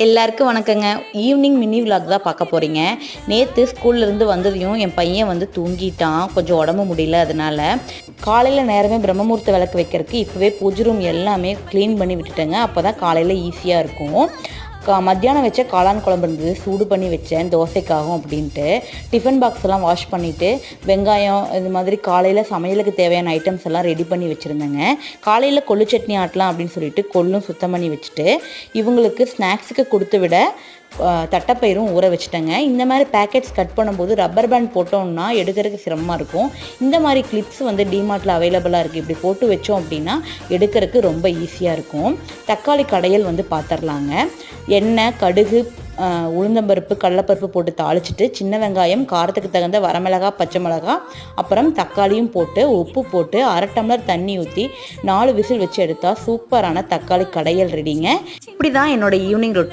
எல்லாருக்கும் வணக்கங்க. Evening mini vlog தான் பார்க்க போகிறீங்க. நேற்று ஸ்கூல்லேருந்து வந்ததையும் என் பையன் வந்து தூங்கிட்டான். கொஞ்சம் உடம்பு முடியல. அதனால் காலையில் நேரமே பிரம்மமுகூர்த்த விளக்கு வைக்கிறதுக்கு இப்போவே பூஜை ரூம் எல்லாமே க்ளீன் பண்ணி விட்டுட்டேங்க. அப்போ தான் காலையில் ஈஸியாக இருக்கும். மத்தியானம் வச்ச காளான் குழம்பு இருந்தது, சூடு பண்ணி வச்சேன் தோசைக்காகும் அப்படின்ட்டு. டிஃபன் பாக்ஸ் எல்லாம் வாஷ் பண்ணிவிட்டு வெங்காயம் இது மாதிரி காலையில் சமையலுக்கு தேவையான ஐட்டம்ஸ் எல்லாம் ரெடி பண்ணி வச்சுருந்தேங்க. காலையில் கொள்ளு சட்னி ஆட்டலாம் அப்படின்னு சொல்லிட்டு கொள்ளும் சுத்தம் பண்ணி வச்சுட்டு இவங்களுக்கு ஸ்நாக்ஸுக்கு கொடுத்து விட தட்டைப்பயிரும் ஊற வச்சுட்டேங்க. இந்த மாதிரி பேக்கெட்ஸ் கட் பண்ணும்போது ரப்பர் பேண்ட் போட்டோம்னா எடுக்கிறதுக்கு சிரமமாக இருக்கும். இந்த மாதிரி கிளிப்ஸ் வந்து டிமார்ட்டில் அவைலபிளாக இருக்குது. இப்படி போட்டு வச்சோம் அப்படின்னா எடுக்கிறதுக்கு ரொம்ப ஈஸியாக இருக்கும். தக்காளி கடையல் வந்து பார்த்துடலாங்க. எண்ணெய், கடுகு, உளுந்தம்பருப்பு, கடலைப்பருப்பு போட்டு தாளிச்சிட்டு சின்ன வெங்காயம், காரத்துக்கு தகுந்த வரமிளகாய், பச்சை மிளகாய், அப்புறம் தக்காளியும் போட்டு உப்பு போட்டு 1/2 டம்ளர் தண்ணி ஊற்றி 4 விசில் வச்சு எடுத்தால் சூப்பரான தக்காளி கடையல் ரெடிங்க. இப்படி தான் என்னோடய ஈவினிங் ரொட்டீன்